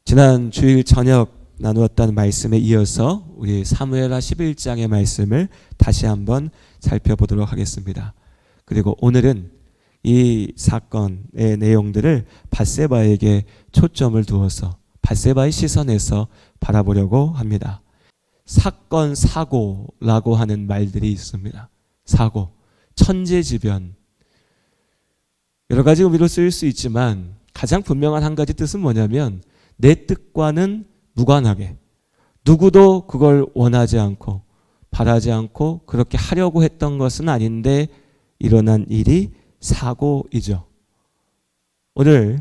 지난 주일 저녁 나누었던 말씀에 이어서 우리 사무엘하 11장의 말씀을 다시 한번 살펴보도록 하겠습니다. 그리고 오늘은 이 사건의 내용들을 밧세바에게 초점을 두어서 밧세바의 시선에서 바라보려고 합니다. 사건, 사고라고 하는 말들이 있습니다. 사고, 천재지변, 여러 가지 의미로 쓰일 수 있지만 가장 분명한 한 가지 뜻은 뭐냐면 내 뜻과는 무관하게 누구도 그걸 원하지 않고 바라지 않고 그렇게 하려고 했던 것은 아닌데 일어난 일이 사고이죠. 오늘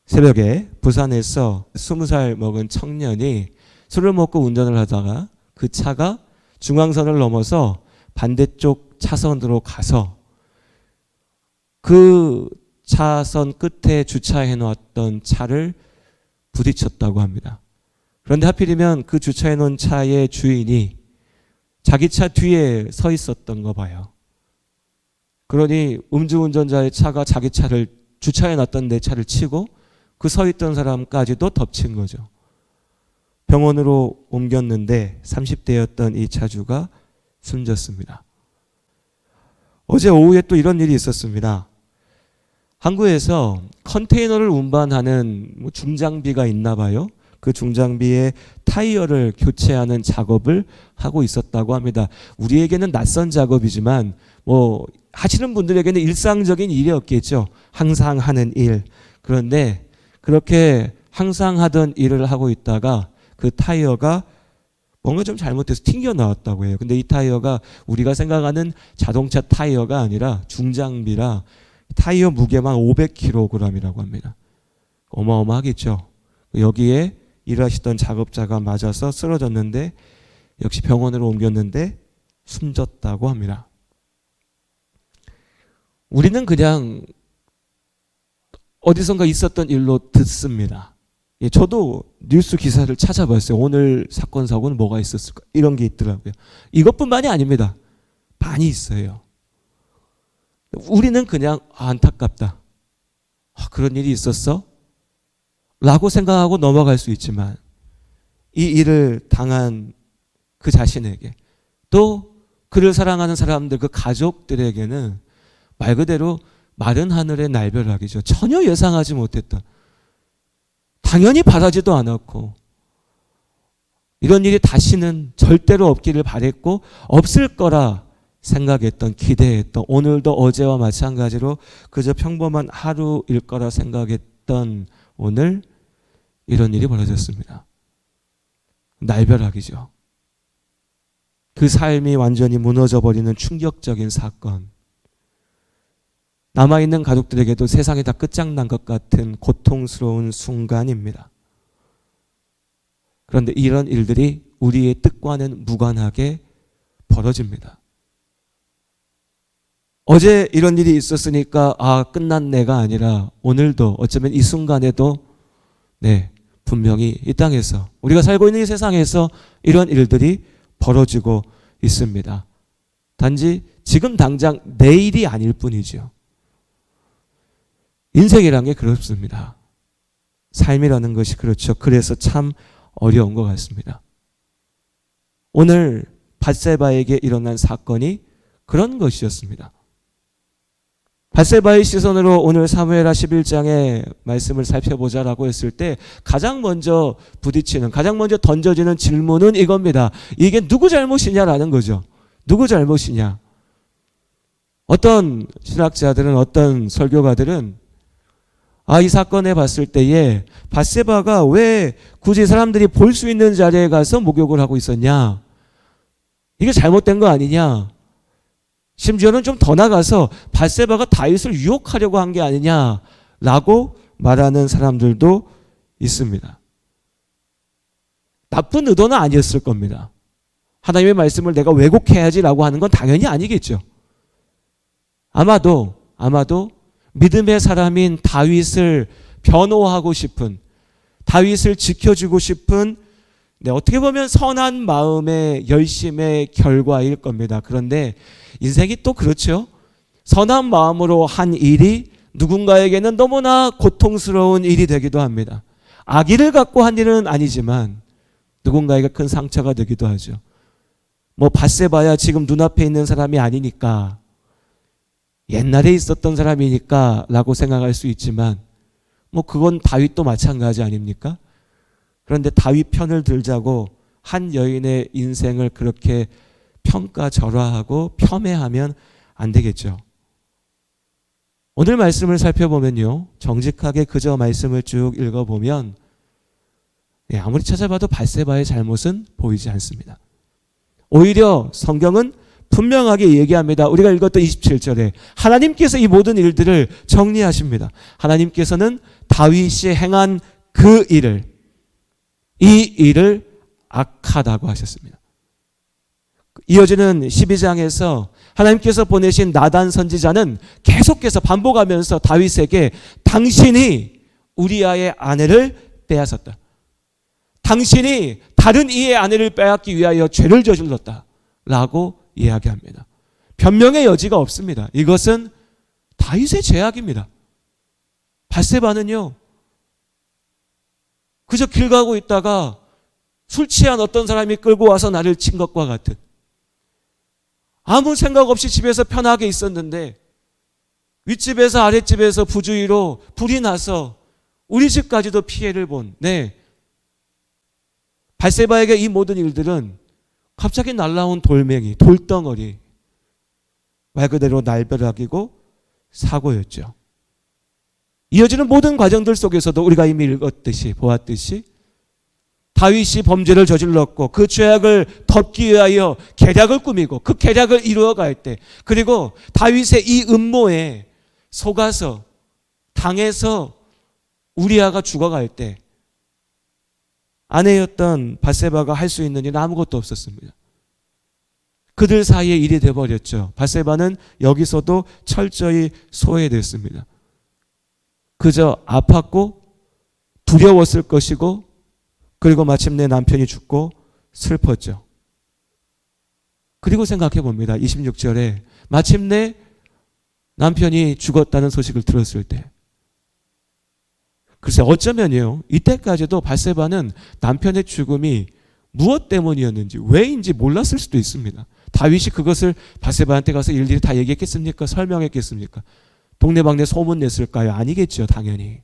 새벽에 부산에서 20살 먹은 청년이 술을 먹고 운전을 하다가 그 차가 중앙선을 넘어서 반대쪽 차선으로 가서 그 차선 끝에 주차해 놓았던 차를 부딪혔다고 합니다. 그런데 하필이면 그 주차해 놓은 차의 주인이 자기 차 뒤에 서 있었던 거 봐요. 그러니 음주운전자의 차가 자기 차를 주차해 놨던 내 차를 치고 그 서 있던 사람까지도 덮친 거죠. 병원으로 옮겼는데 30대였던 이 차주가 숨졌습니다. 어제 오후에 또 이런 일이 있었습니다. 항구에서 컨테이너를 운반하는 중장비가 있나 봐요. 그 중장비의 타이어를 교체하는 작업을 하고 있었다고 합니다. 우리에게는 낯선 작업이지만 하시는 분들에게는 일상적인 일이었겠죠. 항상 하는 일. 그런데 그렇게 항상 하던 일을 하고 있다가 그 타이어가 뭔가 좀 잘못돼서 튕겨 나왔다고 해요. 근데 이 타이어가 우리가 생각하는 자동차 타이어가 아니라 중장비라 타이어 무게만 500kg이라고 합니다. 어마어마하겠죠. 여기에 일하시던 작업자가 맞아서 쓰러졌는데 역시 병원으로 옮겼는데 숨졌다고 합니다. 우리는 그냥 어디선가 있었던 일로 듣습니다. 저도 뉴스 기사를 찾아봤어요. 오늘 사건 사고는 뭐가 있었을까? 이런 게 있더라고요. 이것뿐만이 아닙니다. 많이 있어요. 우리는 그냥 안타깝다. 그런 일이 있었어? 라고 생각하고 넘어갈 수 있지만 이 일을 당한 그 자신에게 또 그를 사랑하는 사람들 그 가족들에게는 말 그대로 마른 하늘의 날벼락이죠. 전혀 예상하지 못했던 당연히 바라지도 않았고 이런 일이 다시는 절대로 없기를 바랬고 없을 거라 생각했던 기대했던 오늘도 어제와 마찬가지로 그저 평범한 하루일 거라 생각했던 오늘 이런 일이 벌어졌습니다. 날벼락이죠. 그 삶이 완전히 무너져버리는 충격적인 사건. 남아있는 가족들에게도 세상이 다 끝장난 것 같은 고통스러운 순간입니다. 그런데 이런 일들이 우리의 뜻과는 무관하게 벌어집니다. 어제 이런 일이 있었으니까 끝난 내가 아니라 오늘도 어쩌면 이 순간에도 분명히 이 땅에서 우리가 살고 있는 이 세상에서 이런 일들이 벌어지고 있습니다. 단지 지금 당장 내일이 아닐 뿐이죠. 인생이란 게 그렇습니다. 삶이라는 것이 그렇죠. 그래서 참 어려운 것 같습니다. 오늘 밧세바에게 일어난 사건이 그런 것이었습니다. 밧세바의 시선으로 오늘 사무엘하 11장의 말씀을 살펴보자라고 했을 때 가장 먼저 부딪히는, 가장 먼저 던져지는 질문은 이겁니다. 이게 누구 잘못이냐라는 거죠. 누구 잘못이냐. 어떤 신학자들은, 어떤 설교가들은 이 사건에 봤을 때에 밧세바가 왜 굳이 사람들이 볼 수 있는 자리에 가서 목욕을 하고 있었냐. 이게 잘못된 거 아니냐. 심지어는 좀 더 나가서 밧세바가 다윗을 유혹하려고 한 게 아니냐라고 말하는 사람들도 있습니다. 나쁜 의도는 아니었을 겁니다. 하나님의 말씀을 내가 왜곡해야지라고 하는 건 당연히 아니겠죠. 아마도 믿음의 사람인 다윗을 변호하고 싶은, 다윗을 지켜주고 싶은 어떻게 보면 선한 마음의 열심의 결과일 겁니다. 그런데 인생이 또 그렇죠. 선한 마음으로 한 일이 누군가에게는 너무나 고통스러운 일이 되기도 합니다. 악의를 갖고 한 일은 아니지만 누군가에게 큰 상처가 되기도 하죠. 뭐 밧세바야 지금 눈앞에 있는 사람이 아니니까, 옛날에 있었던 사람이니까 라고 생각할 수 있지만 뭐 그건 다윗도 마찬가지 아닙니까? 그런데 다윗 편을 들자고 한 여인의 인생을 그렇게 평가절하하고 폄훼하면 안 되겠죠. 오늘 말씀을 살펴보면요, 정직하게 그저 말씀을 쭉 읽어보면 아무리 찾아봐도 밧세바의 잘못은 보이지 않습니다. 오히려 성경은 분명하게 얘기합니다. 우리가 읽었던 27절에 하나님께서 이 모든 일들을 정리하십니다. 하나님께서는 다윗이 행한 그 일을, 이 일을 악하다고 하셨습니다. 이어지는 12장에서 하나님께서 보내신 나단 선지자는 계속해서 반복하면서 다윗에게 당신이 우리아의 아내를 빼앗았다, 당신이 다른 이의 아내를 빼앗기 위하여 죄를 저질렀다 라고 이야기합니다. 변명의 여지가 없습니다. 이것은 다윗의 죄악입니다. 밧세바는요, 그저 길 가고 있다가 술 취한 어떤 사람이 끌고 와서 나를 친 것과 같은, 아무 생각 없이 집에서 편하게 있었는데 윗집에서 아랫집에서 부주의로 불이 나서 우리 집까지도 피해를 본, 밧세바에게 이 모든 일들은 갑자기 날라온 돌멩이, 돌덩어리, 말 그대로 날벼락이고 사고였죠. 이어지는 모든 과정들 속에서도 우리가 이미 읽었듯이, 보았듯이 다윗이 범죄를 저질렀고 그 죄악을 덮기 위하여 계략을 꾸미고 그 계략을 이루어갈 때, 그리고 다윗의 이 음모에 속아서 당해서 우리아가 죽어갈 때 아내였던 밧세바가 할 수 있는 일은 아무것도 없었습니다. 그들 사이에 일이 되어버렸죠. 밧세바는 여기서도 철저히 소외됐습니다. 그저 아팠고 두려웠을 것이고, 그리고 마침내 남편이 죽고 슬펐죠. 그리고 생각해 봅니다. 26절에 마침내 남편이 죽었다는 소식을 들었을 때, 글쎄 어쩌면요, 이때까지도 밧세바는 남편의 죽음이 무엇 때문이었는지, 왜인지 몰랐을 수도 있습니다. 다윗이 그것을 밧세바한테 가서 일일이 다 얘기했겠습니까? 설명했겠습니까? 동네방네 소문 냈을까요? 아니겠죠. 당연히.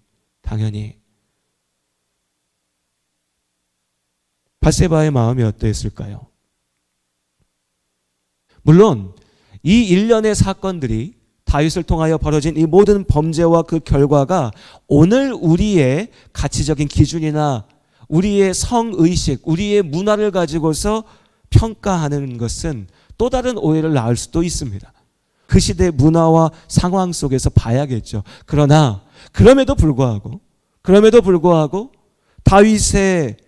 밧세바의 마음이 어떠했을까요? 물론 이 일련의 사건들이, 다윗을 통하여 벌어진 이 모든 범죄와 그 결과가 오늘 우리의 가치적인 기준이나 우리의 성의식, 우리의 문화를 가지고서 평가하는 것은 또 다른 오해를 낳을 수도 있습니다. 그 시대의 문화와 상황 속에서 봐야겠죠. 그러나 그럼에도 불구하고 다윗의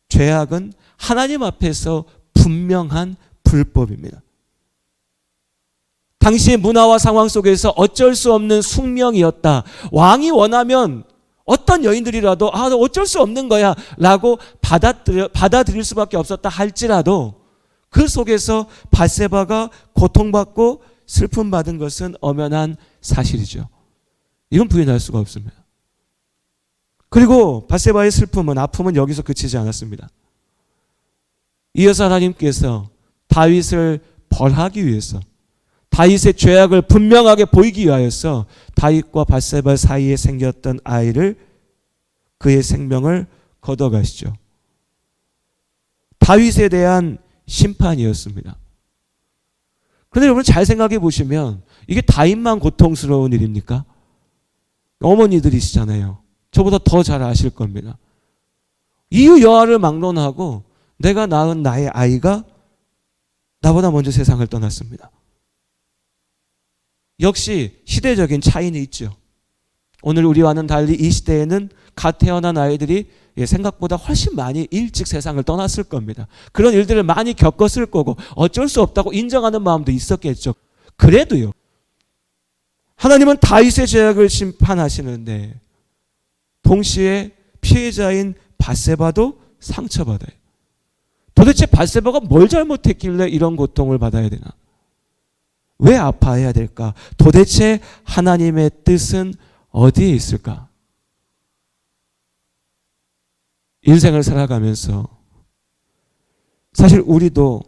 죄악은 하나님 앞에서 분명한 불법입니다. 당시의 문화와 상황 속에서 어쩔 수 없는 숙명이었다. 왕이 원하면 어떤 여인들이라도 어쩔 수 없는 거야 라고 받아들일 수밖에 없었다 할지라도, 그 속에서 밧세바가 고통받고 슬픔 받은 것은 엄연한 사실이죠. 이건 부인할 수가 없습니다. 그리고 밧세바의 슬픔은, 아픔은 여기서 그치지 않았습니다. 이어서 하나님께서 다윗을 벌하기 위해서, 다윗의 죄악을 분명하게 보이기 위하여서 다윗과 밧세바 사이에 생겼던 아이를, 그의 생명을 걷어가시죠. 다윗에 대한 심판이었습니다. 그런데 여러분 잘 생각해 보시면 이게 다윗만 고통스러운 일입니까? 어머니들이시잖아요. 저보다 더 잘 아실 겁니다. 이유 여하를 막론하고 내가 낳은 나의 아이가 나보다 먼저 세상을 떠났습니다. 역시 시대적인 차이는 있죠. 오늘 우리와는 달리 이 시대에는 갓 태어난 아이들이 생각보다 훨씬 많이 일찍 세상을 떠났을 겁니다. 그런 일들을 많이 겪었을 거고 어쩔 수 없다고 인정하는 마음도 있었겠죠. 그래도요, 하나님은 다윗의 죄악을 심판하시는데 동시에 피해자인 밧세바도 상처받아요. 도대체 밧세바가 뭘 잘못했길래 이런 고통을 받아야 되나? 왜 아파해야 될까? 도대체 하나님의 뜻은 어디에 있을까? 인생을 살아가면서 사실 우리도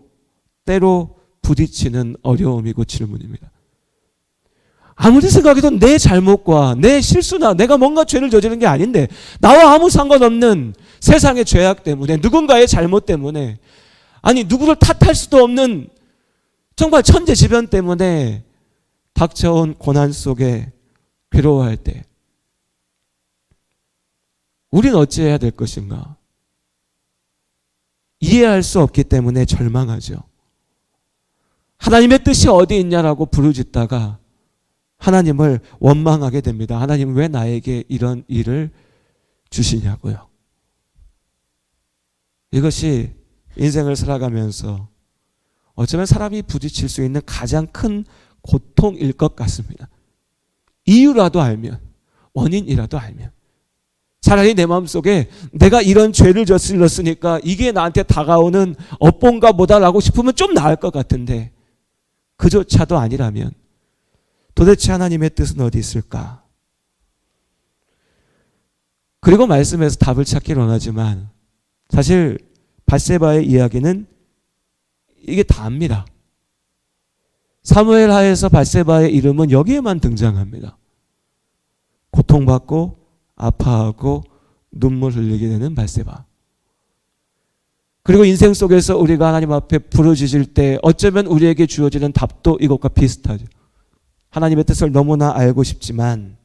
때로 부딪히는 어려움이고 질문입니다. 아무리 생각해도 내 잘못과 내 실수나 내가 뭔가 죄를 저지른 게 아닌데, 나와 아무 상관없는 세상의 죄악 때문에, 누군가의 잘못 때문에, 아니 누구를 탓할 수도 없는 정말 천재지변 때문에 닥쳐온 고난 속에 괴로워할 때 우린 어찌해야 될 것인가? 이해할 수 없기 때문에 절망하죠. 하나님의 뜻이 어디 있냐라고 부르짖다가 하나님을 원망하게 됩니다. 하나님 왜 나에게 이런 일을 주시냐고요. 이것이 인생을 살아가면서 어쩌면 사람이 부딪힐 수 있는 가장 큰 고통일 것 같습니다. 이유라도 알면, 원인이라도 알면. 차라리 내 마음속에 내가 이런 죄를 저질렀으니까 이게 나한테 다가오는 업본가 보다라고 싶으면 좀 나을 것 같은데, 그조차도 아니라면 도대체 하나님의 뜻은 어디 있을까? 그리고 말씀에서 답을 찾기를 원하지만 사실 밧세바의 이야기는 이게 다입니다. 사무엘 하에서 밧세바의 이름은 여기에만 등장합니다. 고통받고 아파하고 눈물 흘리게 되는 밧세바. 그리고 인생 속에서 우리가 하나님 앞에 부르짖을 때 어쩌면 우리에게 주어지는 답도 이것과 비슷하죠. 하나님의 뜻을 너무나 알고 싶지만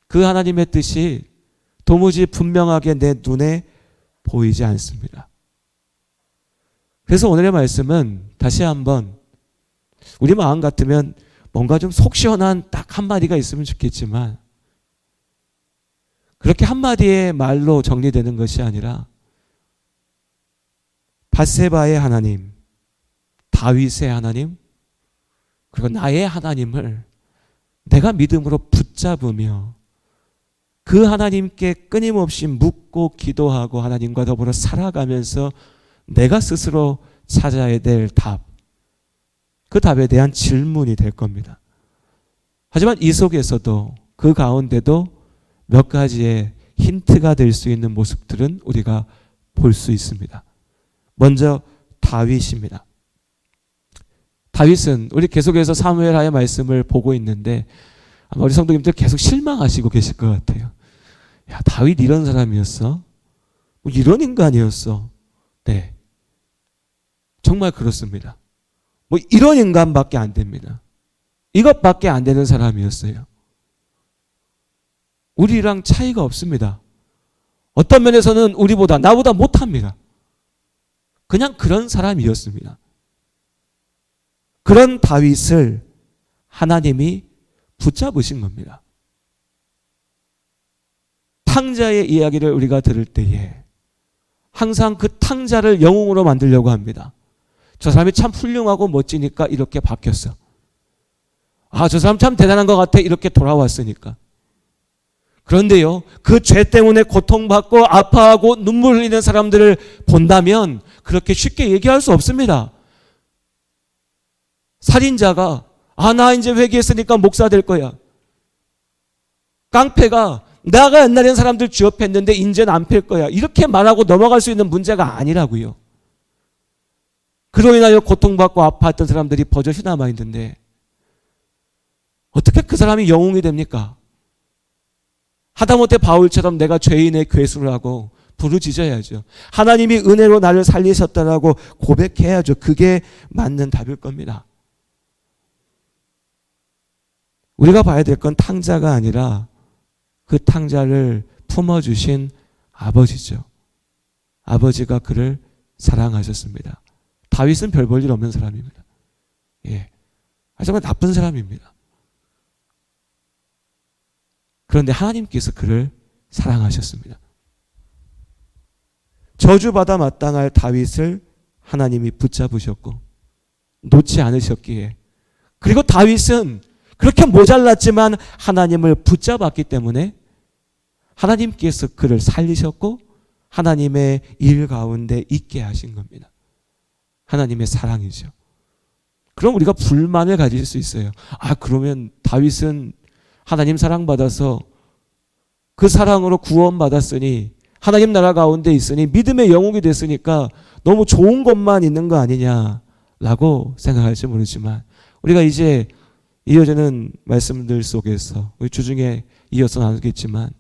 그 하나님의 뜻이 도무지 분명하게 내 눈에 보이지 않습니다. 그래서 오늘의 말씀은 다시 한번 우리 마음 같으면 뭔가 좀 속 시원한 딱 한마디가 있으면 좋겠지만 그렇게 한마디의 말로 정리되는 것이 아니라 밧세바의 하나님, 다윗의 하나님, 그리고 나의 하나님을 내가 믿음으로 붙잡으며 그 하나님께 끊임없이 묻고 기도하고 하나님과 더불어 살아가면서 내가 스스로 찾아야 될 답, 그 답에 대한 질문이 될 겁니다. 하지만 이 속에서도 그 가운데도 몇 가지의 힌트가 될 수 있는 모습들은 우리가 볼 수 있습니다. 먼저 다윗입니다. 다윗은 우리 계속해서 사무엘하의 말씀을 보고 있는데 아마 우리 성도님들 계속 실망하시고 계실 것 같아요. 야, 다윗 이런 사람이었어? 뭐 이런 인간이었어? 네, 정말 그렇습니다. 뭐 이런 인간밖에 안 됩니다. 이것밖에 안 되는 사람이었어요. 우리랑 차이가 없습니다. 어떤 면에서는 우리보다 나보다 못합니다. 그냥 그런 사람이었습니다. 그런 다윗을 하나님이 붙잡으신 겁니다. 탕자의 이야기를 우리가 들을 때에 항상 그 탕자를 영웅으로 만들려고 합니다. 저 사람이 참 훌륭하고 멋지니까 이렇게 바뀌었어. 아, 저 사람 참 대단한 것 같아. 이렇게 돌아왔으니까. 그런데요, 그 죄 때문에 고통받고 아파하고 눈물 흘리는 사람들을 본다면 그렇게 쉽게 얘기할 수 없습니다. 살인자가 나 이제 회개했으니까 목사 될 거야. 깡패가 내가 옛날엔 사람들 쥐업했는데 이제는 안 팰 거야. 이렇게 말하고 넘어갈 수 있는 문제가 아니라고요. 그로 인하여 고통받고 아파했던 사람들이 버젓이 남아있는데 어떻게 그 사람이 영웅이 됩니까? 하다못해 바울처럼 내가 죄인의 괴수를 하고 부르짖어야죠. 하나님이 은혜로 나를 살리셨다라고 고백해야죠. 그게 맞는 답일 겁니다. 우리가 봐야 될 건 탕자가 아니라 그 탕자를 품어주신 아버지죠. 아버지가 그를 사랑하셨습니다. 다윗은 별 볼 일 없는 사람입니다. 예, 정말 나쁜 사람입니다. 그런데 하나님께서 그를 사랑하셨습니다. 저주받아 마땅할 다윗을 하나님이 붙잡으셨고 놓지 않으셨기에, 그리고 다윗은 그렇게 모자랐지만 하나님을 붙잡았기 때문에 하나님께서 그를 살리셨고 하나님의 일 가운데 있게 하신 겁니다. 하나님의 사랑이죠. 그럼 우리가 불만을 가질 수 있어요. 그러면 다윗은 하나님 사랑받아서 그 사랑으로 구원받았으니 하나님 나라 가운데 있으니 믿음의 영웅이 됐으니까 너무 좋은 것만 있는 거 아니냐라고 생각할지 모르지만 우리가 이제 이어지는 말씀들 속에서 우리 주중에 이어서 나누겠지만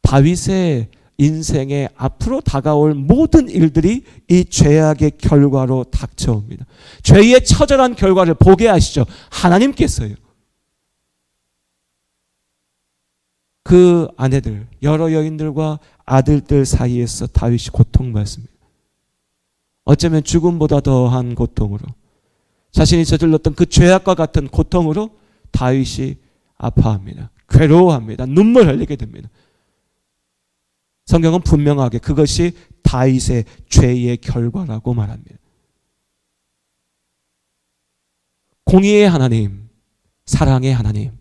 다윗의 인생에 앞으로 다가올 모든 일들이 이 죄악의 결과로 닥쳐옵니다. 죄의 처절한 결과를 보게 하시죠. 하나님께서요. 그 아내들, 여러 여인들과 아들들 사이에서 다윗이 고통받습니다. 어쩌면 죽음보다 더한 고통으로, 자신이 저질렀던 그 죄악과 같은 고통으로 다윗이 아파합니다. 괴로워합니다. 눈물 흘리게 됩니다. 성경은 분명하게 그것이 다윗의 죄의 결과라고 말합니다. 공의의 하나님, 사랑의 하나님,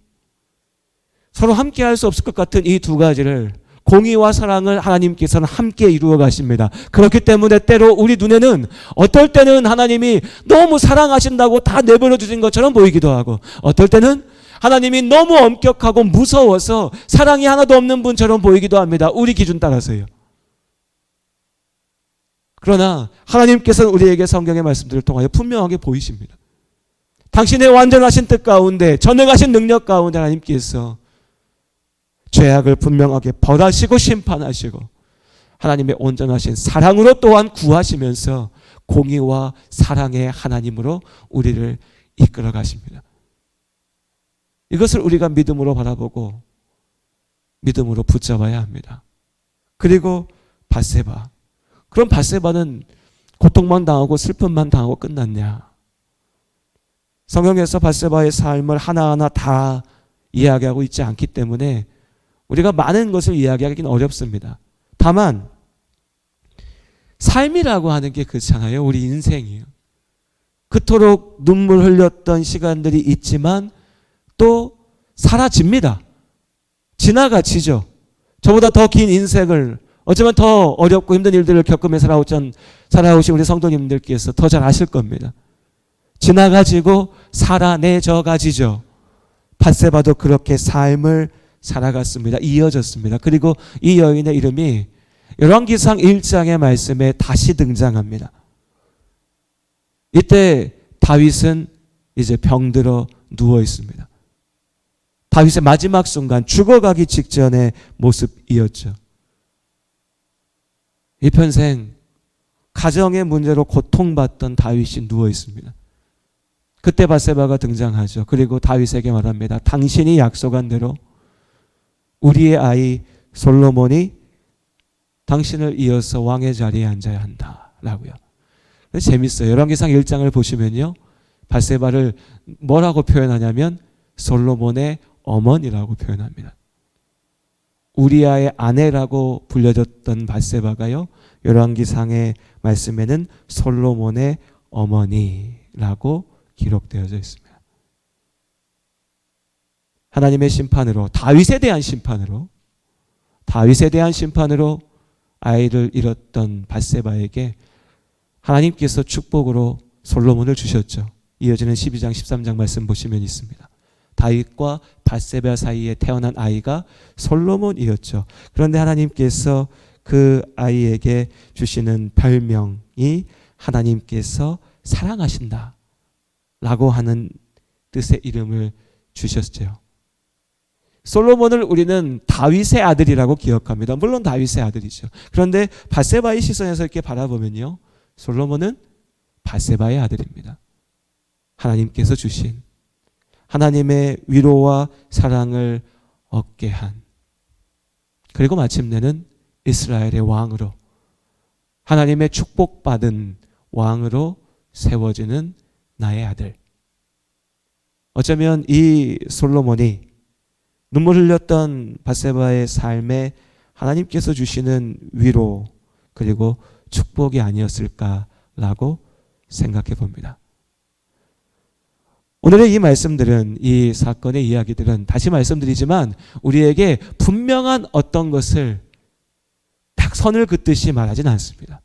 서로 함께 할 수 없을 것 같은 이 두 가지를, 공의와 사랑을 하나님께서는 함께 이루어 가십니다. 그렇기 때문에 때로 우리 눈에는 어떨 때는 하나님이 너무 사랑하신다고 다 내버려 두신 것처럼 보이기도 하고, 어떨 때는 하나님이 너무 엄격하고 무서워서 사랑이 하나도 없는 분처럼 보이기도 합니다. 우리 기준 따라서요. 그러나 하나님께서는 우리에게 성경의 말씀들을 통하여 분명하게 보이십니다. 당신의 완전하신 뜻 가운데, 전능하신 능력 가운데 하나님께서 죄악을 분명하게 벌하시고 심판하시고 하나님의 온전하신 사랑으로 또한 구하시면서 공의와 사랑의 하나님으로 우리를 이끌어 가십니다. 이것을 우리가 믿음으로 바라보고 믿음으로 붙잡아야 합니다. 그리고 밧세바. 그럼 밧세바는 고통만 당하고 슬픔만 당하고 끝났냐? 성경에서 밧세바의 삶을 하나하나 다 이야기하고 있지 않기 때문에 우리가 많은 것을 이야기하기는 어렵습니다. 다만 삶이라고 하는 게 그렇잖아요. 우리 인생이에요. 그토록 눈물 흘렸던 시간들이 있지만 또 사라집니다. 지나가지죠. 저보다 더 긴 인생을, 어쩌면 더 어렵고 힘든 일들을 겪으며 살아오신 우리 성도님들께서 더 잘 아실 겁니다. 지나가지고 살아내져 가지죠. 밧세바도 그렇게 삶을 살아갔습니다. 이어졌습니다. 그리고 이 여인의 이름이 열왕기상 1장의 말씀에 다시 등장합니다. 이때 다윗은 이제 병들어 누워 있습니다. 다윗의 마지막 순간, 죽어가기 직전의 모습이었죠. 이 평생 가정의 문제로 고통받던 다윗이 누워 있습니다. 그때 밧세바가 등장하죠. 그리고 다윗에게 말합니다. 당신이 약속한 대로 우리의 아이 솔로몬이 당신을 이어서 왕의 자리에 앉아야 한다라고요. 재밌어요. 열왕기상 1장을 보시면요, 밧세바를 뭐라고 표현하냐면 솔로몬의 어머니라고 표현합니다. 우리아의 아내라고 불려졌던 밧세바가요, 열왕기상의 말씀에는 솔로몬의 어머니라고 기록되어져 있습니다. 하나님의 심판으로, 다윗에 대한 심판으로 아이를 잃었던 밧세바에게 하나님께서 축복으로 솔로몬을 주셨죠. 이어지는 12장 13장 말씀 보시면 있습니다. 다윗과 밧세바 사이에 태어난 아이가 솔로몬이었죠. 그런데 하나님께서 그 아이에게 주시는 별명이 하나님께서 사랑하신다 라고 하는 뜻의 이름을 주셨죠. 솔로몬을 우리는 다윗의 아들이라고 기억합니다. 물론 다윗의 아들이죠. 그런데 밧세바의 시선에서 이렇게 바라보면요, 솔로몬은 밧세바의 아들입니다. 하나님께서 주신 하나님의 위로와 사랑을 얻게 한, 그리고 마침내는 이스라엘의 왕으로, 하나님의 축복받은 왕으로 세워지는 나의 아들. 어쩌면 이 솔로몬이 눈물 흘렸던 밧세바의 삶에 하나님께서 주시는 위로 그리고 축복이 아니었을까라고 생각해 봅니다. 오늘의 이 말씀들은, 이 사건의 이야기들은 다시 말씀드리지만 우리에게 분명한 어떤 것을 딱 선을 긋듯이 말하진 않습니다.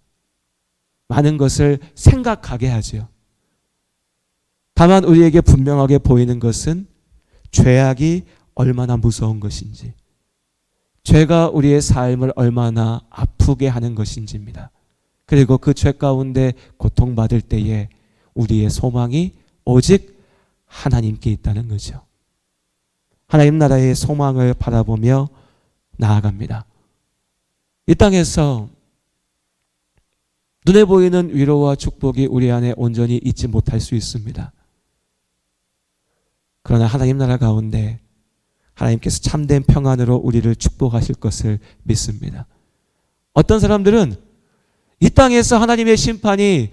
많은 것을 생각하게 하지요. 다만 우리에게 분명하게 보이는 것은 죄악이 얼마나 무서운 것인지, 죄가 우리의 삶을 얼마나 아프게 하는 것인지입니다. 그리고 그 죄 가운데 고통받을 때에 우리의 소망이 오직 하나님께 있다는 거죠. 하나님 나라의 소망을 바라보며 나아갑니다. 이 땅에서 눈에 보이는 위로와 축복이 우리 안에 온전히 있지 못할 수 있습니다. 그러나 하나님 나라 가운데 하나님께서 참된 평안으로 우리를 축복하실 것을 믿습니다. 어떤 사람들은 이 땅에서 하나님의 심판이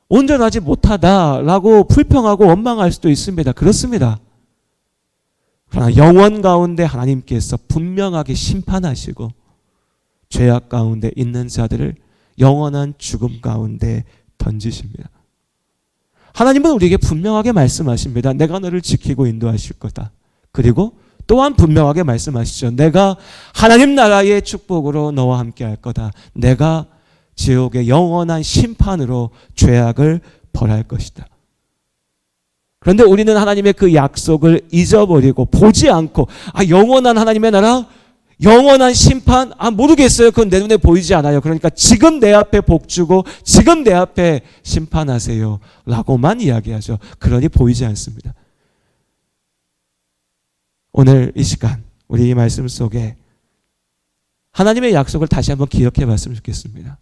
온전하지 못하다라고 불평하고 원망할 수도 있습니다. 그렇습니다. 그러나 영원 가운데 하나님께서 분명하게 심판하시고 죄악 가운데 있는 자들을 영원한 죽음 가운데 던지십니다. 하나님은 우리에게 분명하게 말씀하십니다. 내가 너를 지키고 인도하실 거다. 그리고 또한 분명하게 말씀하시죠. 내가 하나님 나라의 축복으로 너와 함께 할 거다. 내가 지옥의 영원한 심판으로 죄악을 벌할 것이다. 그런데 우리는 하나님의 그 약속을 잊어버리고 보지 않고 영원한 하나님의 나라, 영원한 심판, 모르겠어요. 그건 내 눈에 보이지 않아요. 그러니까 지금 내 앞에 복 주고 지금 내 앞에 심판하세요 라고만 이야기하죠. 그러니 보이지 않습니다. 오늘 이 시간 우리 이 말씀 속에 하나님의 약속을 다시 한번 기억해 봤으면 좋겠습니다.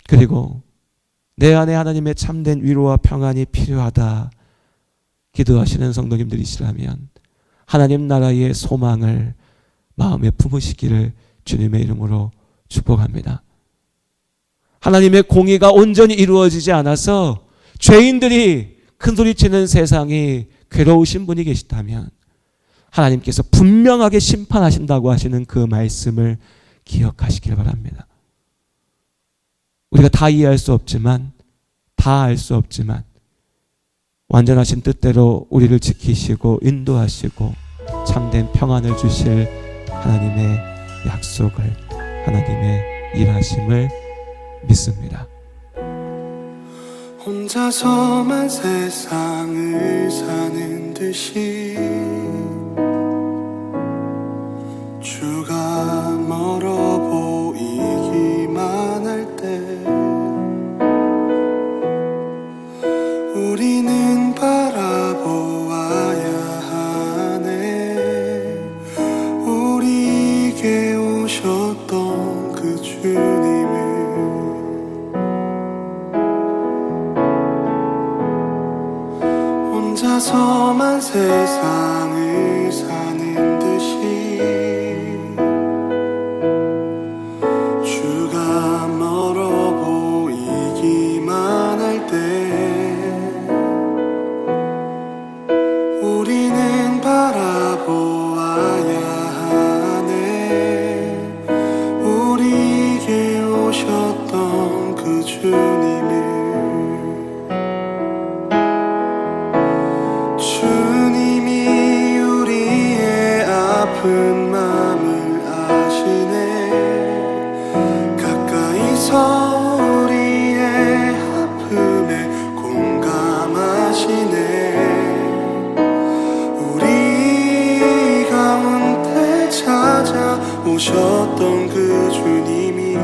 그리고 내 안에 하나님의 참된 위로와 평안이 필요하다 기도하시는 성도님들이시라면 하나님 나라의 소망을 마음에 품으시기를 주님의 이름으로 축복합니다. 하나님의 공의가 온전히 이루어지지 않아서 죄인들이 큰소리치는 세상이 괴로우신 분이 계시다면 하나님께서 분명하게 심판하신다고 하시는 그 말씀을 기억하시길 바랍니다. 우리가 다 이해할 수 없지만, 다 알 수 없지만 완전하신 뜻대로 우리를 지키시고 인도하시고 참된 평안을 주실 하나님의 약속을, 하나님의 일하심을 믿습니다. 혼자서만 세상을 사는 듯이 주가 멀어 보이기만 할 때 우리는 바라보아야 하네. 우리에게 오셨던 그 주님을 혼자서만 세상을 사는 듯이 주가 멀어 보이기만 할 때 우리는 바라보아야 하네. 우리에게 오셨던 그 주님을 주님이 우리의 아픈 마음을 아시네. 가까이서 우리의 아픔에 공감하시네. 우리 가운데 찾아오셨던 그 주님이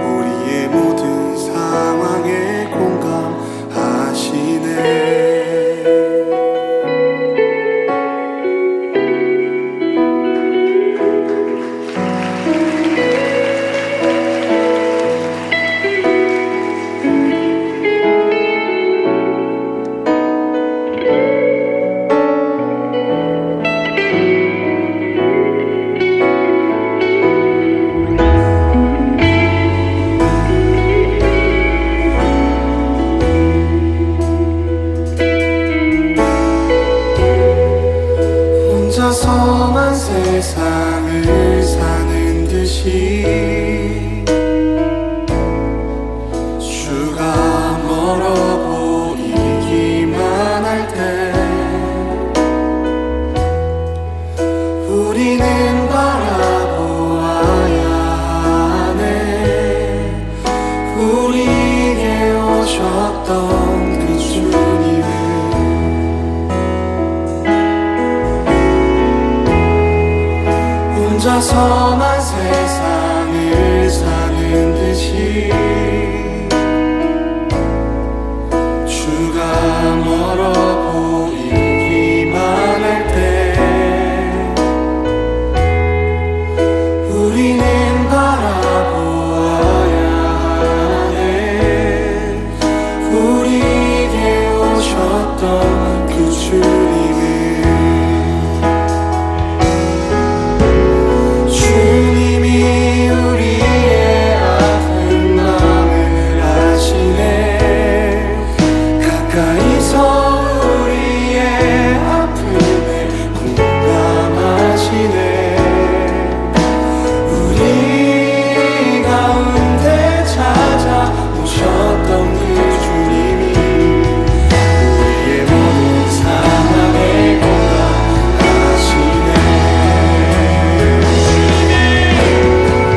우리의 모든 상황에 공감하시네. 듯이 주가 멀어 보이기만 할 때 우리는 바라보아야 하네. 우리에게 오셨던 그 주님을 주님이 우리의 아픈 마음을 아시네. 가까이서 우리의 아픔에 공감하시네. 우리 가운데 찾아오셨던 그 주님이 우리의 모든 상황에 공감하시네.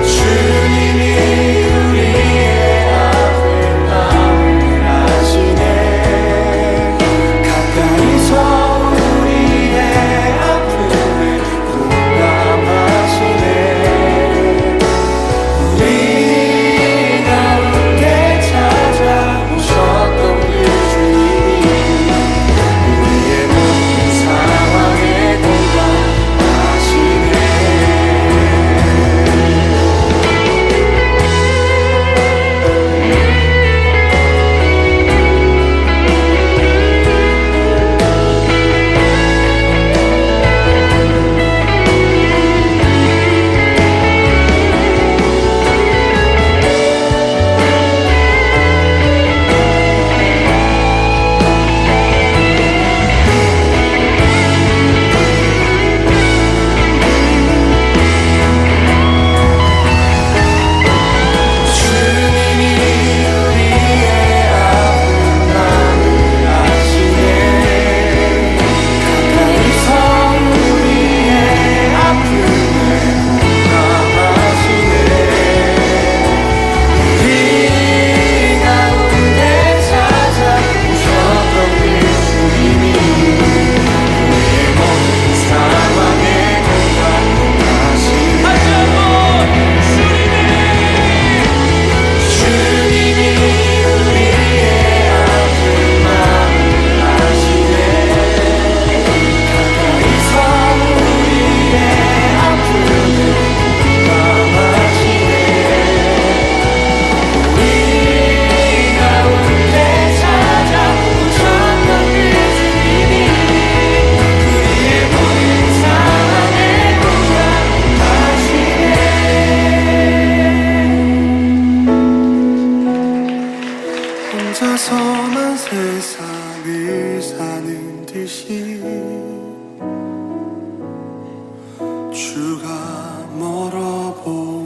주님이 우리의 아픈 마음을 아시네. 가까이서 우리의 아픔에 공감하시네. 우리 가운데 찾아오셨던 그 주님이 우리의 모든 상황에 공감하시네. 주님이 우리의 아픈 마음을 아시네. 가까이서 우리의 아픔에 공감하시네. 우리 가운데 찾아오셨던 그 주님이 우리의 모든 상황에 공감하시네. 주님이 우리의 아픈 마음을 아시네. 가까이서 우리의 아픔을 공감하시네. 우리 가운데 찾아오셨던 그 주님이 우리의 모든 상황에 공감하시네. 혼자서만 세상을 사는 듯이 주가 멀어 보이기만